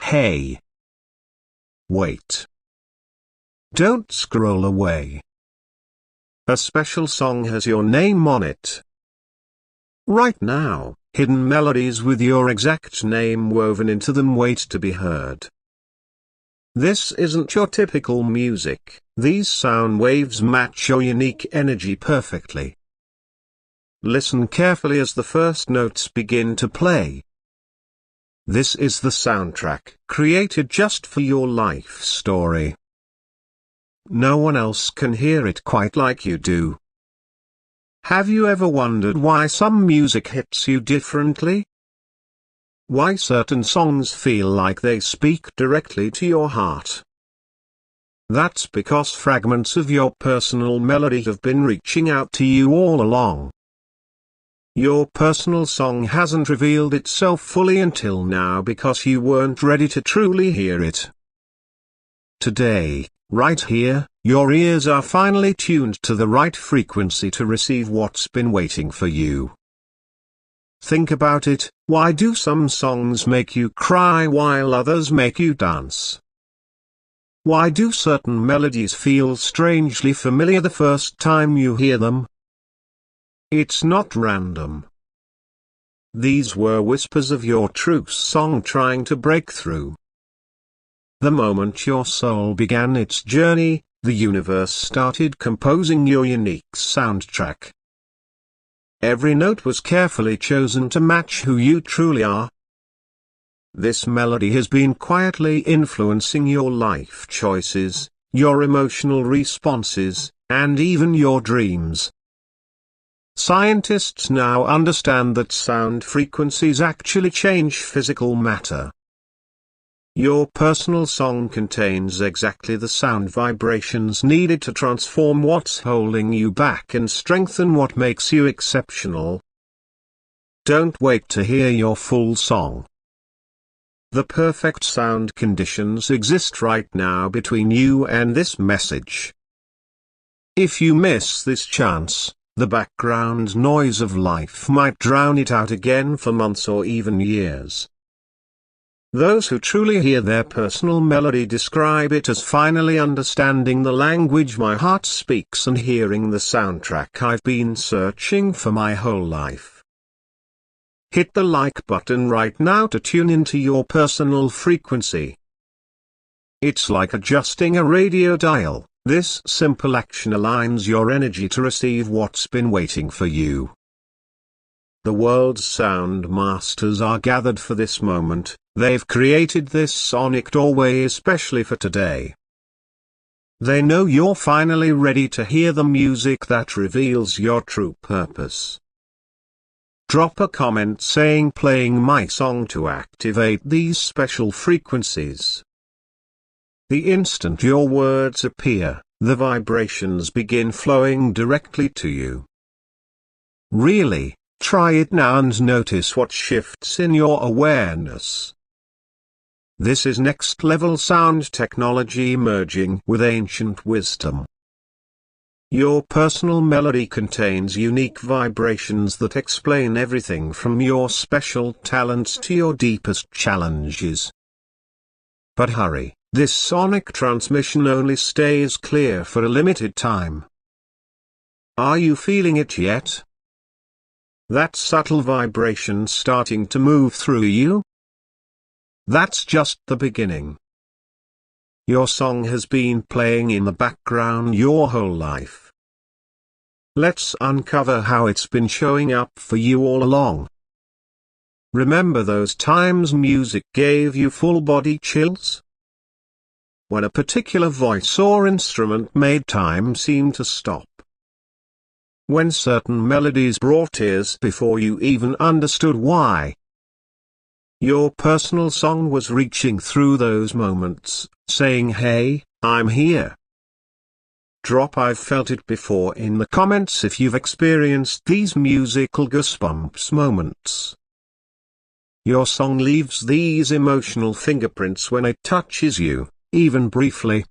Hey! Wait. Don't scroll away. A special song has your name on it. Right now, hidden melodies with your exact name woven into them wait to be heard. This isn't your typical music. These sound waves match your unique energy perfectly. Listen carefully as the first notes begin to play. This is the soundtrack created just for your life story. No one else can hear it quite like you do. Have you ever wondered why some music hits you differently? Why certain songs feel like they speak directly to your heart? That's because fragments of your personal melody have been reaching out to you all along. Your personal song hasn't revealed itself fully until now because you weren't ready to truly hear it. Today, right here, your ears are finally tuned to the right frequency to receive what's been waiting for you. Think about it, why do some songs make you cry while others make you dance? Why do certain melodies feel strangely familiar the first time you hear them? It's not random. These were whispers of your true song trying to break through. The moment your soul began its journey, the universe started composing your unique soundtrack. Every note was carefully chosen to match who you truly are. This melody has been quietly influencing your life choices, your emotional responses, and even your dreams. Scientists now understand that sound frequencies actually change physical matter. Your personal song contains exactly the sound vibrations needed to transform what's holding you back and strengthen what makes you exceptional. Don't wait to hear your full song. The perfect sound conditions exist right now between you and this message. If you miss this chance, the background noise of life might drown it out again for months or even years. Those who truly hear their personal melody describe it as finally understanding the language my heart speaks and hearing the soundtrack I've been searching for my whole life. Hit the like button right now to tune into your personal frequency. It's like adjusting a radio dial. This simple action aligns your energy to receive what's been waiting for you. The world's sound masters are gathered for this moment. They've created this sonic doorway especially for today. They know you're finally ready to hear the music that reveals your true purpose. Drop a comment saying playing my song to activate these special frequencies. The instant your words appear, the vibrations begin flowing directly to you. Really, try it now and notice what shifts in your awareness. This is next-level sound technology merging with ancient wisdom. Your personal melody contains unique vibrations that explain everything from your special talents to your deepest challenges. But hurry, this sonic transmission only stays clear for a limited time. Are you feeling it yet? That subtle vibration starting to move through you? That's just the beginning. Your song has been playing in the background your whole life. Let's uncover how it's been showing up for you all along. Remember those times music gave you full body chills? When a particular voice or instrument made time seem to stop. When certain melodies brought tears before you even understood why. Your personal song was reaching through those moments, saying hey, I'm here. Drop I've felt it before in the comments if you've experienced these musical goosebumps moments. Your song leaves these emotional fingerprints when it touches you, even briefly.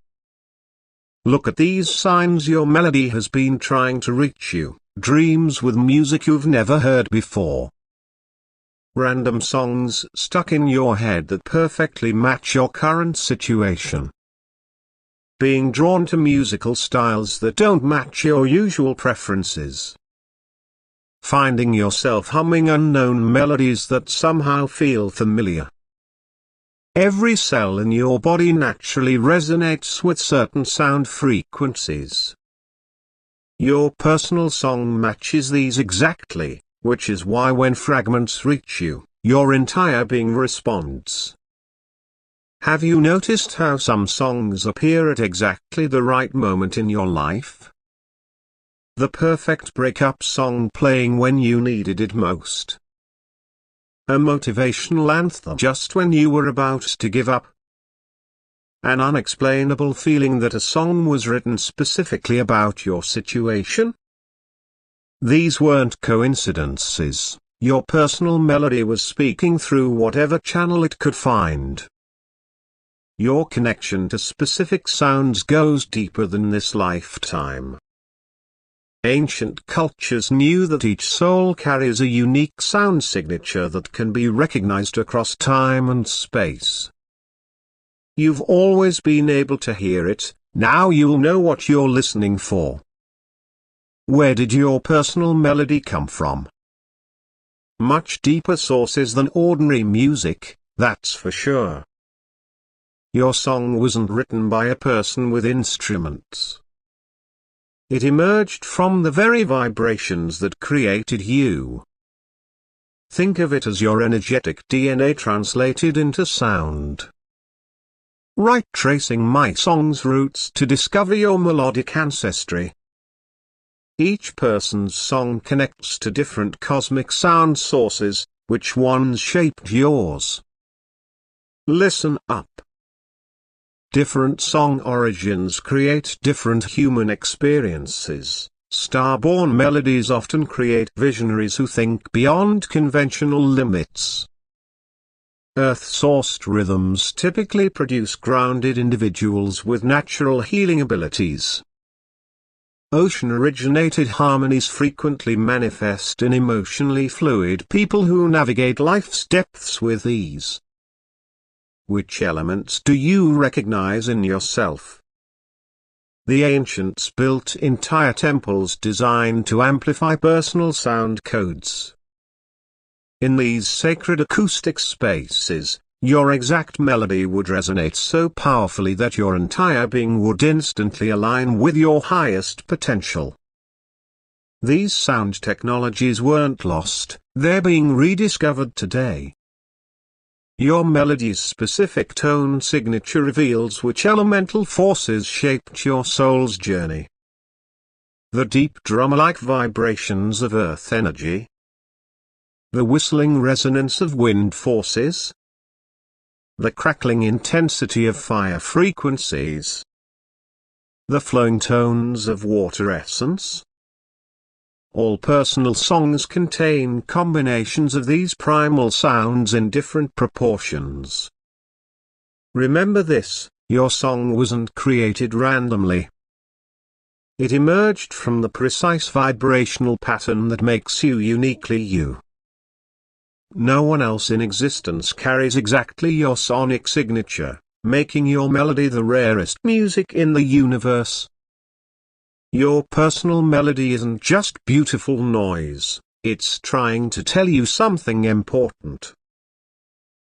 Look at these signs your melody has been trying to reach you, dreams with music you've never heard before. random songs stuck in your head that perfectly match your current situation. Being drawn to musical styles that don't match your usual preferences. Finding yourself humming unknown melodies that somehow feel familiar. Every cell in your body naturally resonates with certain sound frequencies. Your personal song matches these exactly, which is why when fragments reach you, your entire being responds. Have you noticed how some songs appear at exactly the right moment in your life? The perfect breakup song playing when you needed it most. A motivational anthem just when you were about to give up. An unexplainable feeling that a song was written specifically about your situation. These weren't coincidences, your personal melody was speaking through whatever channel it could find. Your connection to specific sounds goes deeper than this lifetime. Ancient cultures knew that each soul carries a unique sound signature that can be recognized across time and space. You've always been able to hear it, now you'll know what you're listening for. Where did your personal melody come from? Much deeper sources than ordinary music, that's for sure. Your song wasn't written by a person with instruments. It emerged from the very vibrations that created you. Think of it as your energetic DNA translated into sound. Right, tracing my song's roots to discover your melodic ancestry. Each person's song connects to different cosmic sound sources, which ones shaped yours? Listen up. Different song origins create different human experiences. Star-born melodies often create visionaries who think beyond conventional limits. Earth-sourced rhythms typically produce grounded individuals with natural healing abilities. Ocean-originated harmonies frequently manifest in emotionally fluid people who navigate life's depths with ease. Which elements do you recognize in yourself? The ancients built entire temples designed to amplify personal sound codes. In these sacred acoustic spaces, your exact melody would resonate so powerfully that your entire being would instantly align with your highest potential. These sound technologies weren't lost, they're being rediscovered today. Your melody's specific tone signature reveals which elemental forces shaped your soul's journey. The deep drummer-like vibrations of earth energy. The whistling resonance of wind forces. The crackling intensity of fire frequencies. The flowing tones of water essence. All personal songs contain combinations of these primal sounds in different proportions. Remember this, your song wasn't created randomly. It emerged from the precise vibrational pattern that makes you uniquely you. No one else in existence carries exactly your sonic signature, making your melody the rarest music in the universe. Your personal melody isn't just beautiful noise, it's trying to tell you something important.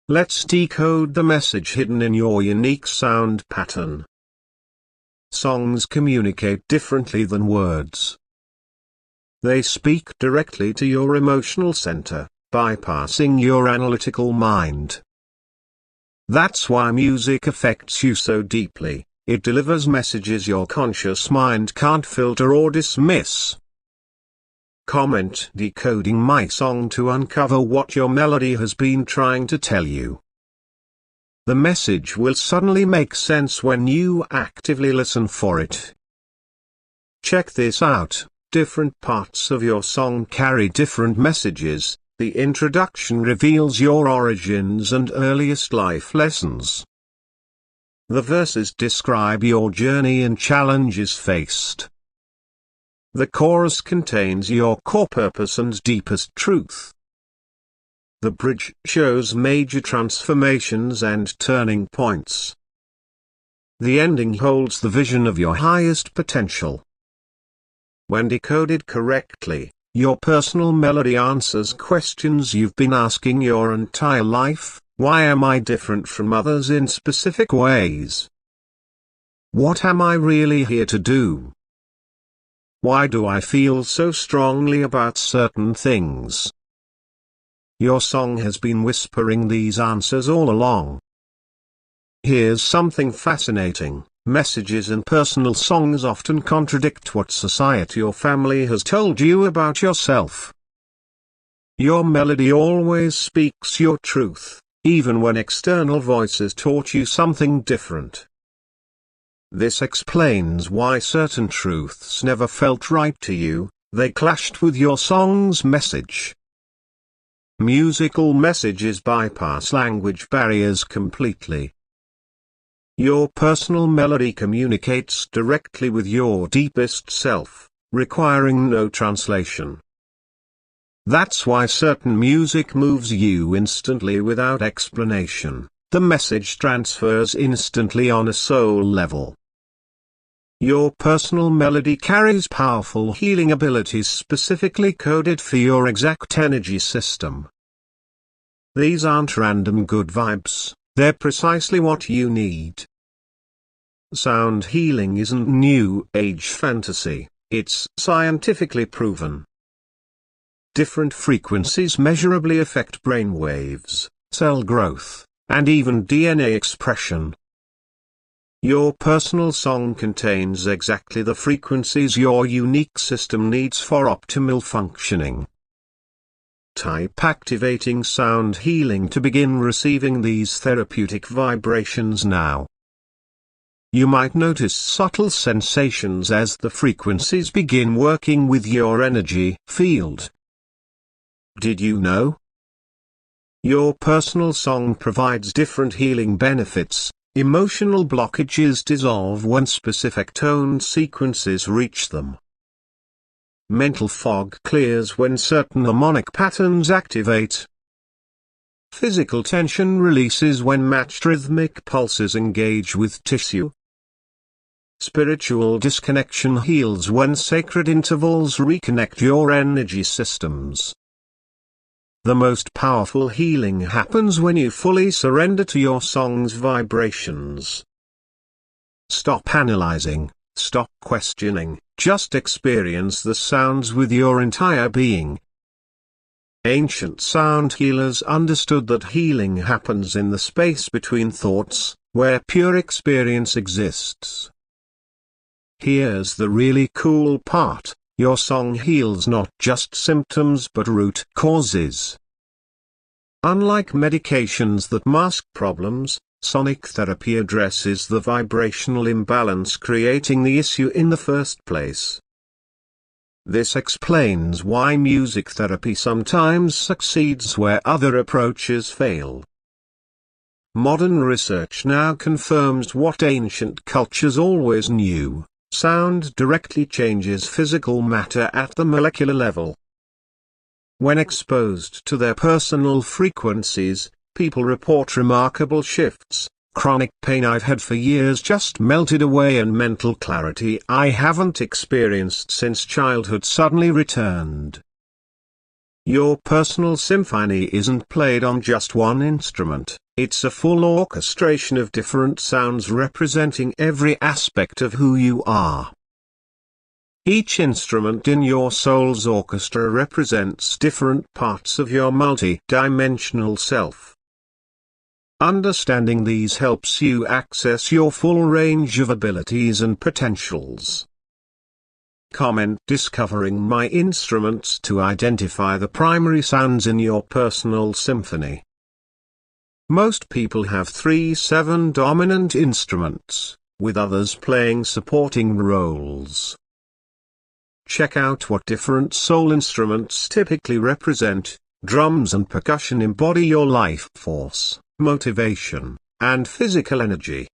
Let's decode the message hidden in your unique sound pattern. Songs communicate differently than words. They speak directly to your emotional center, bypassing your analytical mind. That's why music affects you so deeply. It delivers messages your conscious mind can't filter or dismiss. Comment "Decoding my song" to uncover what your melody has been trying to tell you. The message will suddenly make sense when you actively listen for it. Check this out, different parts of your song carry different messages. The introduction reveals your origins and earliest life lessons. The verses describe your journey and challenges faced. The chorus contains your core purpose and deepest truth. The bridge shows major transformations and turning points. The ending holds the vision of your highest potential. When decoded correctly, your personal melody answers questions you've been asking your entire life. Why am I different from others in specific ways? What am I really here to do? Why do I feel so strongly about certain things? Your song has been whispering these answers all along. Here's something fascinating. Messages in personal songs often contradict what society or family has told you about yourself. Your melody always speaks your truth, even when external voices taught you something different. This explains why certain truths never felt right to you, they clashed with your song's message. Musical messages bypass language barriers completely. Your personal melody communicates directly with your deepest self, requiring no translation. That's why certain music moves you instantly without explanation. The message transfers instantly on a soul level. Your personal melody carries powerful healing abilities specifically coded for your exact energy system. These aren't random good vibes, they're precisely what you need. Sound healing isn't new age fantasy, it's scientifically proven. Different frequencies measurably affect brain waves, cell growth, and even DNA expression. Your personal song contains exactly the frequencies your unique system needs for optimal functioning. Type activating sound healing to begin receiving these therapeutic vibrations now. You might notice subtle sensations as the frequencies begin working with your energy field. Did you know? Your personal song provides different healing benefits. Emotional blockages dissolve when specific tone sequences reach them. Mental fog clears when certain harmonic patterns activate. Physical tension releases when matched rhythmic pulses engage with tissue. Spiritual disconnection heals when sacred intervals reconnect your energy systems. The most powerful healing happens when you fully surrender to your song's vibrations. Stop analyzing, stop questioning, just experience the sounds with your entire being. Ancient sound healers understood that healing happens in the space between thoughts, where pure experience exists. Here's the really cool part. Your song heals not just symptoms but root causes. Unlike medications that mask problems, sonic therapy addresses the vibrational imbalance creating the issue in the first place. This explains why music therapy sometimes succeeds where other approaches fail. Modern research now confirms what ancient cultures always knew. Sound directly changes physical matter at the molecular level. When exposed to their personal frequencies, people report remarkable shifts. Chronic pain I've had for years just melted away and mental clarity I haven't experienced since childhood suddenly returned. Your personal symphony isn't played on just one instrument, it's a full orchestration of different sounds representing every aspect of who you are. Each instrument in your soul's orchestra represents different parts of your multi-dimensional self. Understanding these helps you access your full range of abilities and potentials. Comment discovering my instruments to identify the primary sounds in your personal symphony. Most people have 3/7 dominant instruments, with others playing supporting roles. Check out what different soul instruments typically represent. Drums and percussion embody your life force, motivation, and physical energy.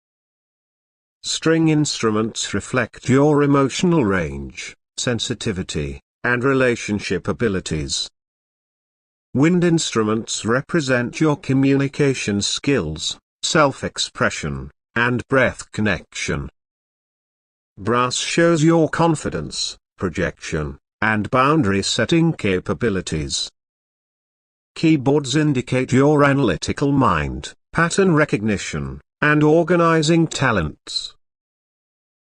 String instruments reflect your emotional range, sensitivity, and relationship abilities. Wind instruments represent your communication skills, self-expression, and breath connection. Brass shows your confidence, projection, and boundary-setting capabilities. Keyboards indicate your analytical mind, pattern recognition, and organizing talents.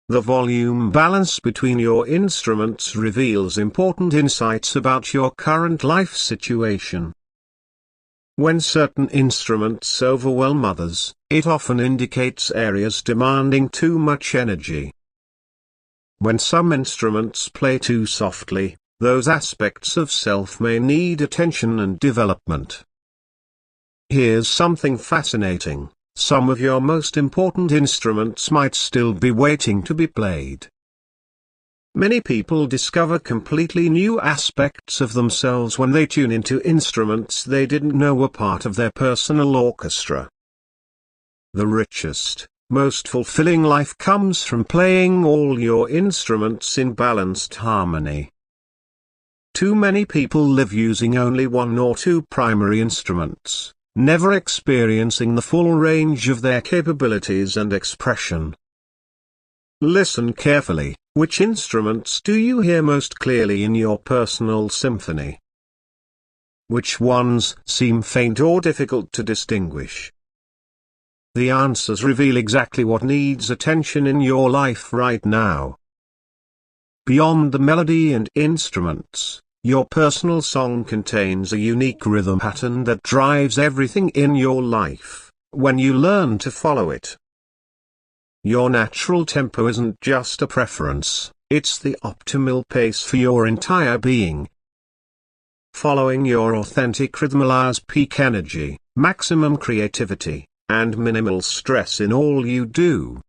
The volume balance between your instruments reveals important insights about your current life situation. When certain instruments overwhelm others, it often indicates areas demanding too much energy. When some instruments play too softly, those aspects of self may need attention and development. Here's something fascinating. Some of your most important instruments might still be waiting to be played. Many people discover completely new aspects of themselves when they tune into instruments they didn't know were part of their personal orchestra. The richest, most fulfilling life comes from playing all your instruments in balanced harmony. Too many people live using only one or two primary instruments, never experiencing the full range of their capabilities and expression. Listen carefully. Which instruments do you hear most clearly in your personal symphony? Which ones seem faint or difficult to distinguish? The answers reveal exactly what needs attention in your life right now. Beyond the melody and instruments, your personal song contains a unique rhythm pattern that drives everything in your life, when you learn to follow it. Your natural tempo isn't just a preference, it's the optimal pace for your entire being. Following your authentic rhythm allows peak energy, maximum creativity, and minimal stress in all you do.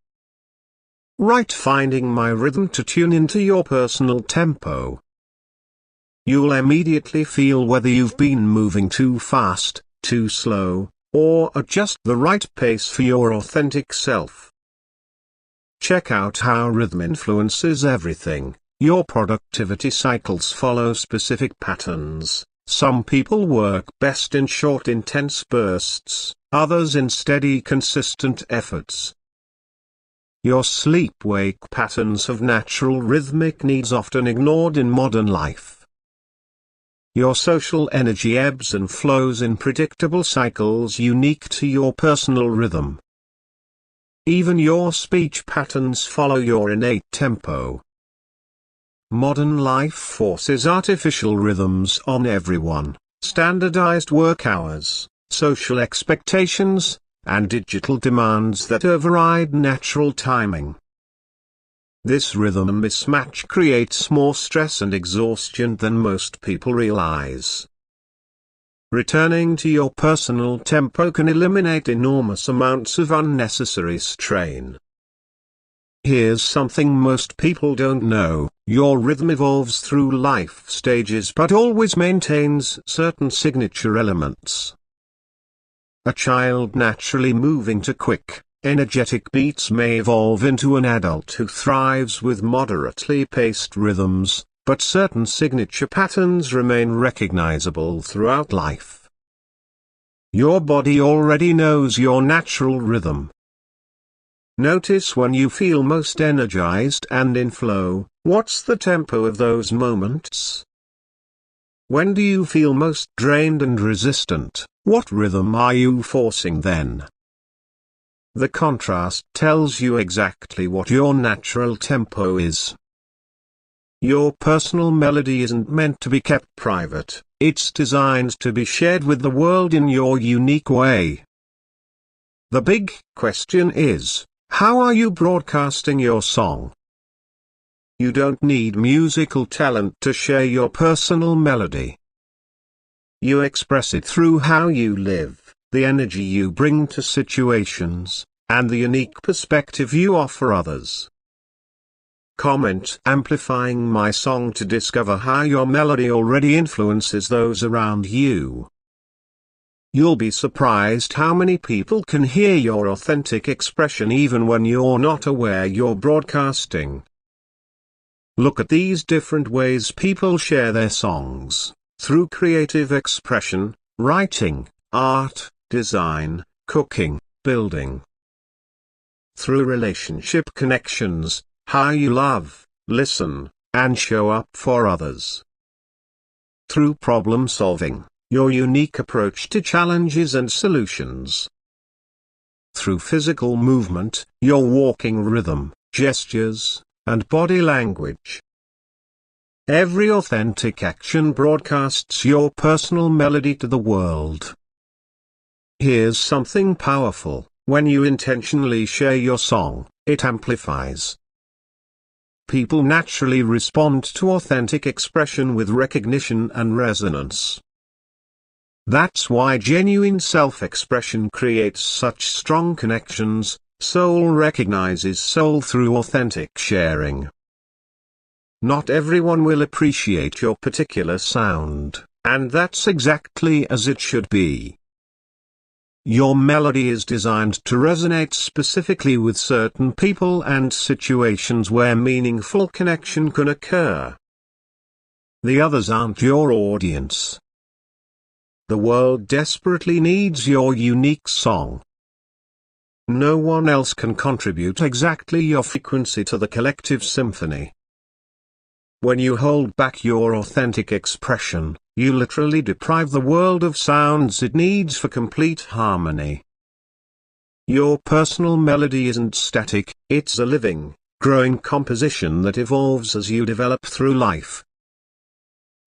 Write "Finding my rhythm" to tune into your personal tempo. You'll immediately feel whether you've been moving too fast, too slow, or at just the right pace for your authentic self. Check out how rhythm influences everything. Your productivity cycles follow specific patterns. Some people work best in short intense bursts, others in steady consistent efforts. Your sleep-wake patterns have natural rhythmic needs often ignored in modern life. Your social energy ebbs and flows in predictable cycles unique to your personal rhythm. Even your speech patterns follow your innate tempo. Modern life forces artificial rhythms on everyone, standardized work hours, social expectations, and digital demands that override natural timing. This rhythm mismatch creates more stress and exhaustion than most people realize. Returning to your personal tempo can eliminate enormous amounts of unnecessary strain. Here's something most people don't know: your rhythm evolves through life stages but always maintains certain signature elements. A child naturally moving to quick, energetic beats may evolve into an adult who thrives with moderately paced rhythms, but certain signature patterns remain recognizable throughout life. Your body already knows your natural rhythm. Notice when you feel most energized and in flow. What's the tempo of those moments? When do you feel most drained and resistant? What rhythm are you forcing then? The contrast tells you exactly what your natural tempo is. Your personal melody isn't meant to be kept private, it's designed to be shared with the world in your unique way. The big question is, how are you broadcasting your song? You don't need musical talent to share your personal melody. You express it through how you live, the energy you bring to situations, and the unique perspective you offer others. Comment "Amplifying my song" to discover how your melody already influences those around you. You'll be surprised how many people can hear your authentic expression even when you're not aware you're broadcasting. Look at these different ways people share their songs. through creative expression, writing, art, design, cooking, building. Through relationship connections, how you love, listen, and show up for others. Through problem solving, your unique approach to challenges and solutions. Through physical movement, your walking rhythm, gestures, and body language. Every authentic action broadcasts your personal melody to the world. Here's something powerful: when you intentionally share your song, it amplifies. People naturally respond to authentic expression with recognition and resonance. That's why genuine self-expression creates such strong connections. Soul recognizes soul through authentic sharing. Not everyone will appreciate your particular sound, and that's exactly as it should be. Your melody is designed to resonate specifically with certain people and situations where meaningful connection can occur. The others aren't your audience. The world desperately needs your unique song. No one else can contribute exactly your frequency to the collective symphony. When you hold back your authentic expression, you literally deprive the world of sounds it needs for complete harmony. Your personal melody isn't static, it's a living, growing composition that evolves as you develop through life.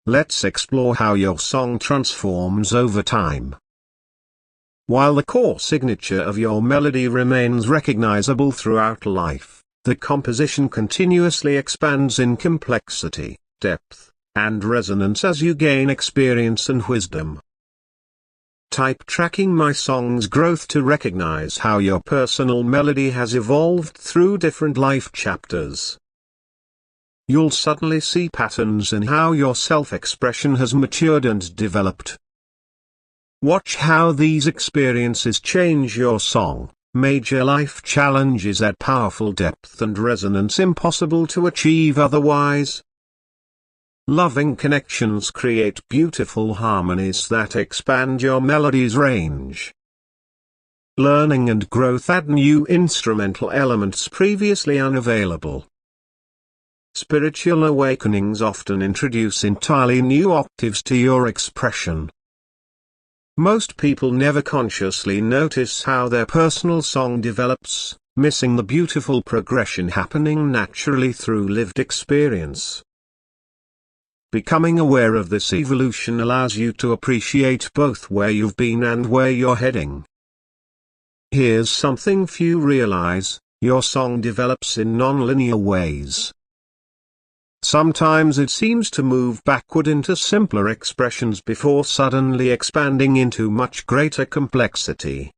Let's explore how your song transforms over time. While the core signature of your melody remains recognizable throughout life, the composition continuously expands in complexity, depth, and resonance as you gain experience and wisdom. Type tracking my song's growth to recognize how your personal melody has evolved through different life chapters. You'll suddenly see patterns in how your self-expression has matured and developed. Watch how these experiences change your song. Major life challenges add powerful depth and resonance impossible to achieve otherwise. Loving connections create beautiful harmonies that expand your melody's range. Learning and growth add new instrumental elements previously unavailable. Spiritual awakenings often introduce entirely new octaves to your expression. Most people never consciously notice how their personal song develops, missing the beautiful progression happening naturally through lived experience. Becoming aware of this evolution allows you to appreciate both where you've been and where you're heading. Here's something few realize: your song develops in non-linear ways. Sometimes it seems to move backward into simpler expressions before suddenly expanding into much greater complexity.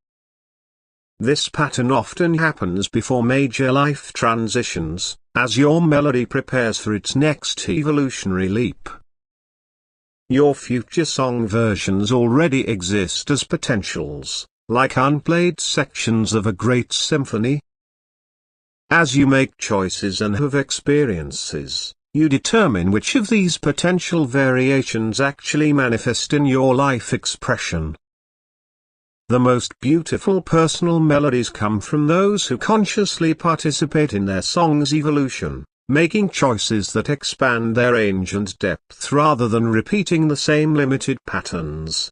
This pattern often happens before major life transitions, as your melody prepares for its next evolutionary leap. Your future song versions already exist as potentials, like unplayed sections of a great symphony. As you make choices and have experiences, you determine which of these potential variations actually manifest in your life expression. The most beautiful personal melodies come from those who consciously participate in their song's evolution, making choices that expand their range and depth rather than repeating the same limited patterns.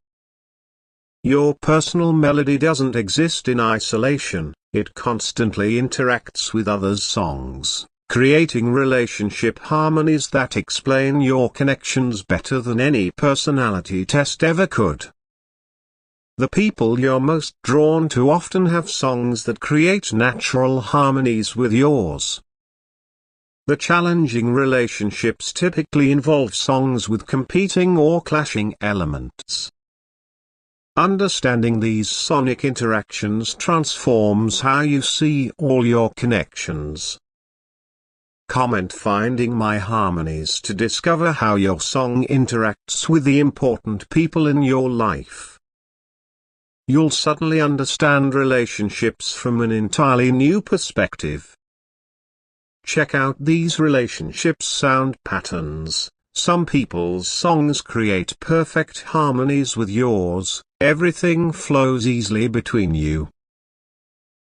Your personal melody doesn't exist in isolation, it constantly interacts with others' songs, creating relationship harmonies that explain your connections better than any personality test ever could. The people you're most drawn to often have songs that create natural harmonies with yours. The challenging relationships typically involve songs with competing or clashing elements. Understanding these sonic interactions transforms how you see all your connections. Comment "Finding my harmonies" to discover how your song interacts with the important people in your life. You'll suddenly understand relationships from an entirely new perspective. Check out these relationships sound patterns, Some people's songs create perfect harmonies with yours, everything flows easily between you.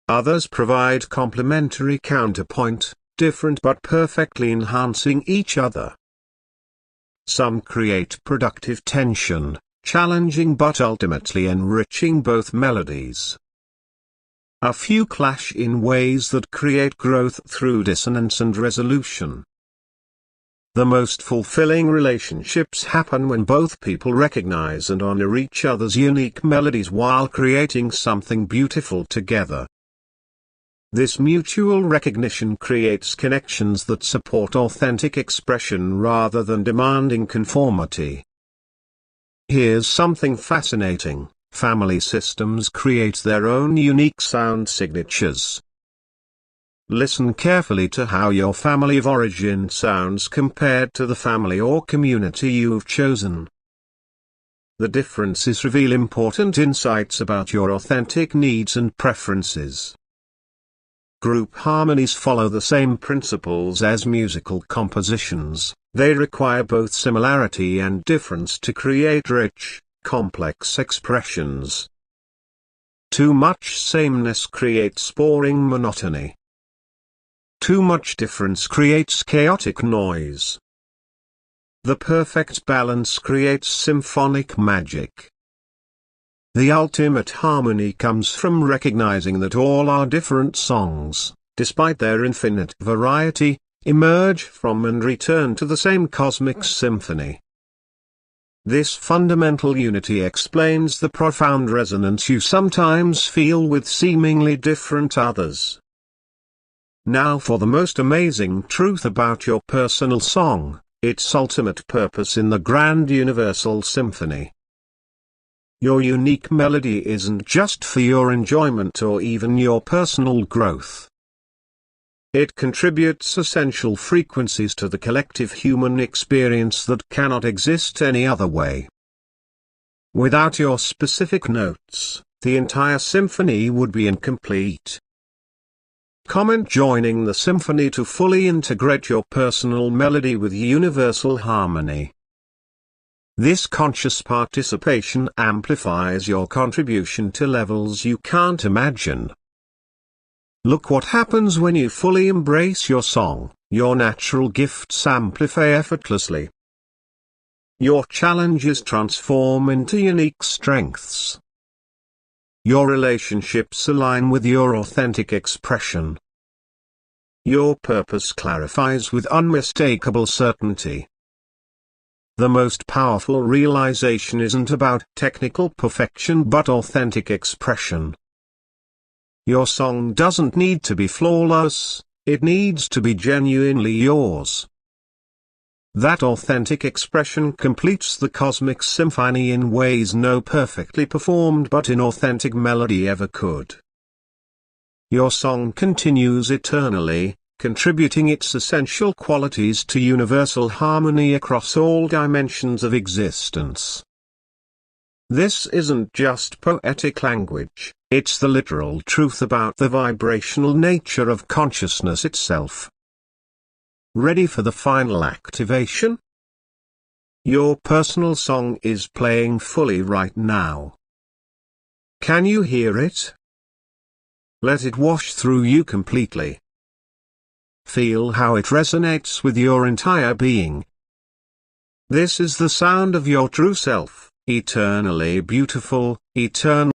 Others provide complementary counterpoint, different but perfectly enhancing each other. Some create productive tension, challenging but ultimately enriching both melodies. A few clash in ways that create growth through dissonance and resolution. The most fulfilling relationships happen when both people recognize and honor each other's unique melodies while creating something beautiful together. This mutual recognition creates connections that support authentic expression rather than demanding conformity. Here's something fascinating: family systems create their own unique sound signatures. Listen carefully to how your family of origin sounds compared to the family or community you've chosen. The differences reveal important insights about your authentic needs and preferences. Group harmonies follow the same principles as musical compositions. They require both similarity and difference to create rich, complex expressions. Too much sameness creates boring monotony. Too much difference creates chaotic noise. The perfect balance creates symphonic magic. The ultimate harmony comes from recognizing that all our different songs, despite their infinite variety, emerge from and return to the same cosmic symphony. This fundamental unity explains the profound resonance you sometimes feel with seemingly different others. Now for the most amazing truth about your personal song, its ultimate purpose in the grand universal symphony. Your unique melody isn't just for your enjoyment or even your personal growth. It contributes essential frequencies to the collective human experience that cannot exist any other way. Without your specific notes, the entire symphony would be incomplete. Comment joining the symphony to fully integrate your personal melody with universal harmony. This conscious participation amplifies your contribution to levels you can't imagine. Look what happens when you fully embrace your song. Your natural gifts amplify effortlessly. Your challenges transform into unique strengths. Your relationships align with your authentic expression. Your purpose clarifies with unmistakable certainty. The most powerful realization isn't about technical perfection but authentic expression. Your song doesn't need to be flawless, it needs to be genuinely yours. That authentic expression completes the cosmic symphony in ways no perfectly performed but inauthentic melody ever could. Your song continues eternally, contributing its essential qualities to universal harmony across all dimensions of existence. This isn't just poetic language, it's the literal truth about the vibrational nature of consciousness itself. Ready for the final activation? Your personal song is playing fully right now. Can you hear it? Let it wash through you completely. Feel how it resonates with your entire being. This is the sound of your true self, eternally beautiful, eternally